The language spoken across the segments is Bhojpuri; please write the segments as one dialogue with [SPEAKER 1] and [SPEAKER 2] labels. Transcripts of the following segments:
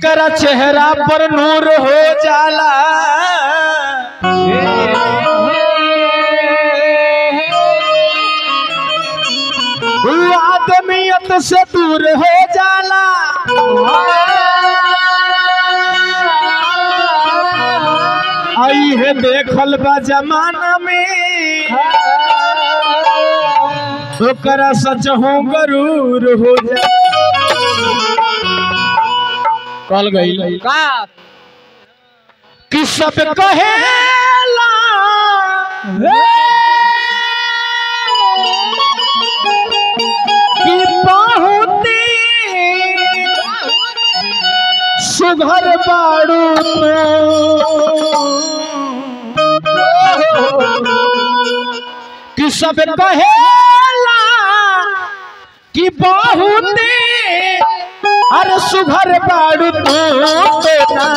[SPEAKER 1] जेकरा चेहरा पर नूर हो जाला आदमियत से दूर हो जाला। आई है देखल बा जमाना में ओकरा सच हो गरूर हो जा। कल गई का कि सब कहेला कि बहुती सुघर बाड़ू कि सब कहेला कि बहुती अरे सुघर बाड़ू तो ना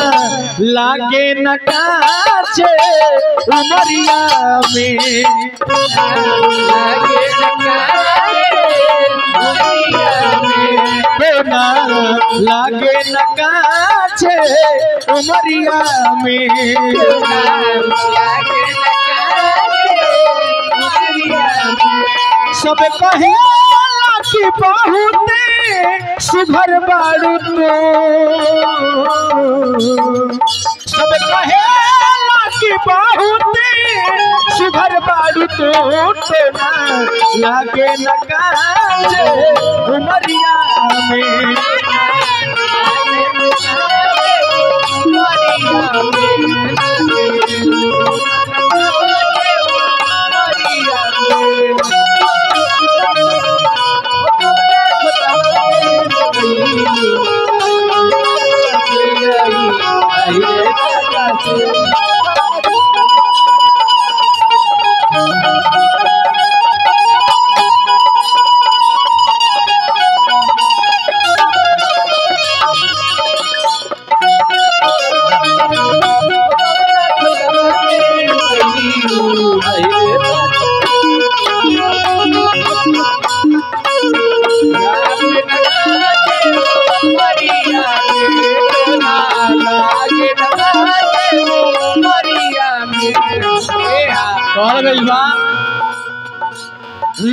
[SPEAKER 1] लागे न काचे उमरिया में लागे न काचे उमरिया में ना लागे न काचे उमरिया में लागे न काचे उमरिया में। सब कहेला कि बहुते सुघर बाड़ू तो सब कहेला कि बहुते सुघर बाड़ू तो ना लागे न काचे उमरिया में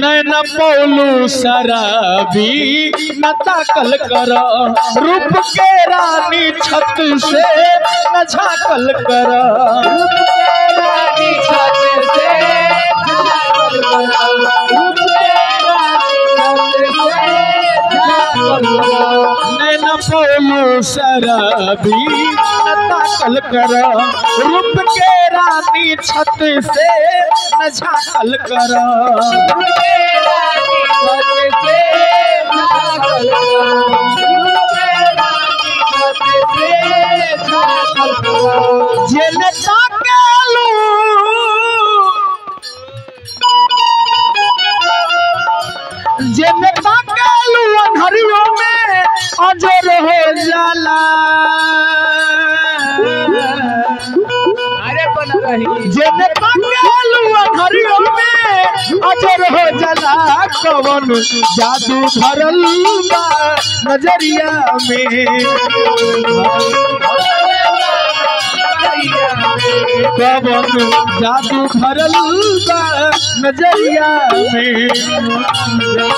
[SPEAKER 1] नैन पौलू शराबी न ताकल कर रूप के रानी छत से न झाकल कर रूप के रानी छत से नैन पौलू शराबी न ताकल कर रूप के रानी छत से न झाकल कर जेने ताकेलू जेने ताकेलू अंधरियों में अजर हो जाला। जेने ताकेलू अंधरियों में अजर हो जाला। कवन जादू भरल बा नजरिया में कवन जादू भरल बा नजरिया में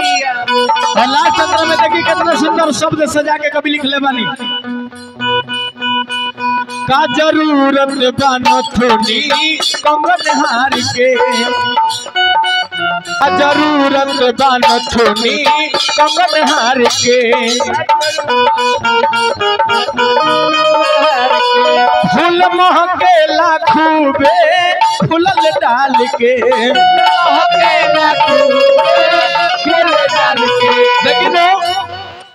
[SPEAKER 1] लास्ट चंद्र में देखिए कितना सुंदर शब्द सजा के कभी लिख ले बानी। का जरूरत बानो थोनी कंगन हार के जरूरत बानो थोनी कंगन हार के फूल महकेला खूबे फूलल डाल के महकेला खूबे फूल डाल के। लेकिन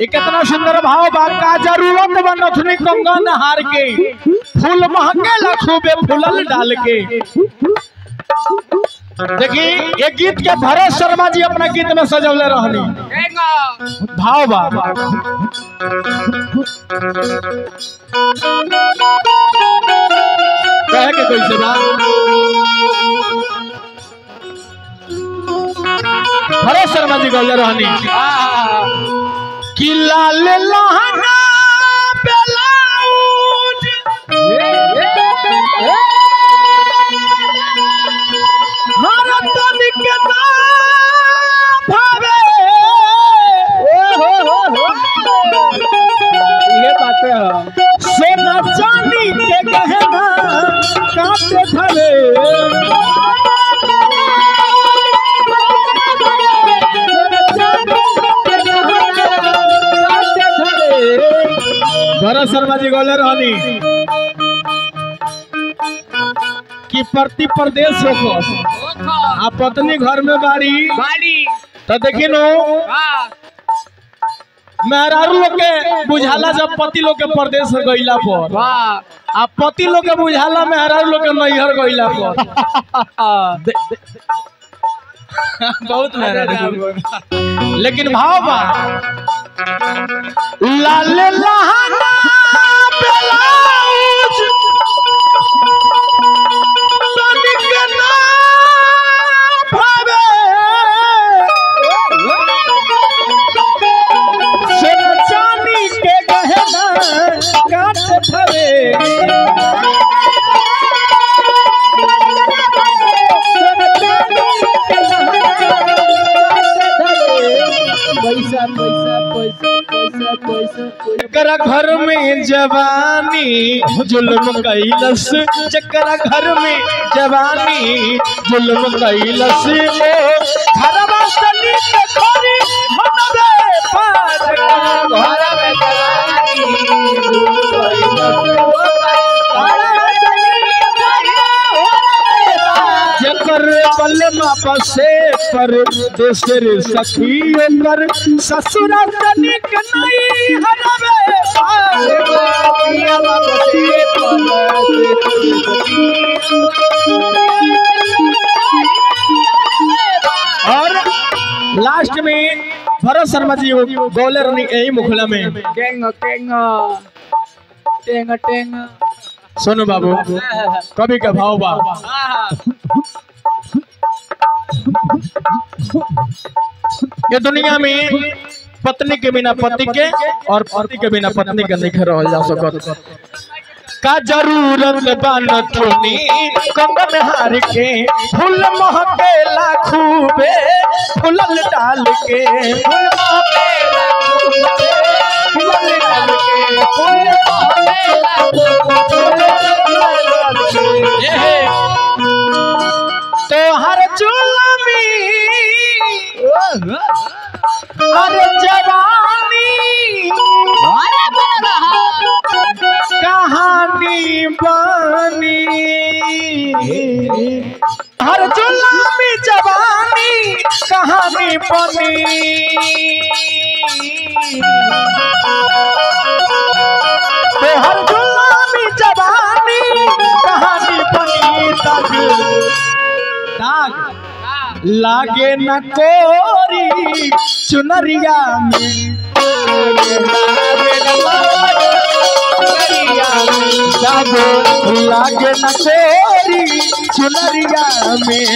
[SPEAKER 1] कितना सुंदर भाव बा का जरूरत बा नथुनी कंगन हार के फूल महके लखूबे फूलल डाल के। देखी एक गीत के भरत शर्मा जी अपना गीत में सजौले रहनी भाव बा कहे के कैसे बा भरत शर्मा जी गौले रहनी कि लाल लहंगा ब्लाउज हर तनिक ना भावे ये बातें हैं सोना चांदी के गहना काटे धरे भरत शर्मा जी गौले रहनी कि प्रति प्रदेश हो आ पत्नी घर में बाड़ी तो देखी नो मेहरारू लोग के बुझाला जब पति लोग के प्रदेश गईला पर आ पति लोग के बुझाला मेहरारू लोग के नैहर गईला पर बहुत मेहरारू लेकिन भाव बा लाल लहंगा ब्लाउज तनिक ना भावे सोना चांदी के गहना काटे धरे पैसा पैसा पैसा पैसा पैसा जकरा घर में जवानी जुल्म कैलस जकरा घर में जवानी जुल्म कैलस घरवा तनी के खोरी मनबे पार घर में जकर बलमा बसे पर देशर सखी कर ससुरा तनिक नहीं हरवे और लास्ट में भरत शर्मा जी गौले रहनी यही मुखला में टेंगा टेंगा टेंगा टेंगा सोनू बाबू कभी का भाव बा ये दुनिया में पत्नी के बिना पति के और पति के बिना पत्नी के नहीं रह जा सकत का जरूरत बन थोनी कंगन हार के फूल महके लाखूबे फूलल डाल के फूल महके फूलल डाल के फूल तो हर जुलमी हर जवानी कहानी बनी हर जुलमी जवानी कहानी बनी तो हर जुलमी जवानी कहानी बनी दाग लागे न कोरी चुनरिया में लागे न कोरी चुनरिया में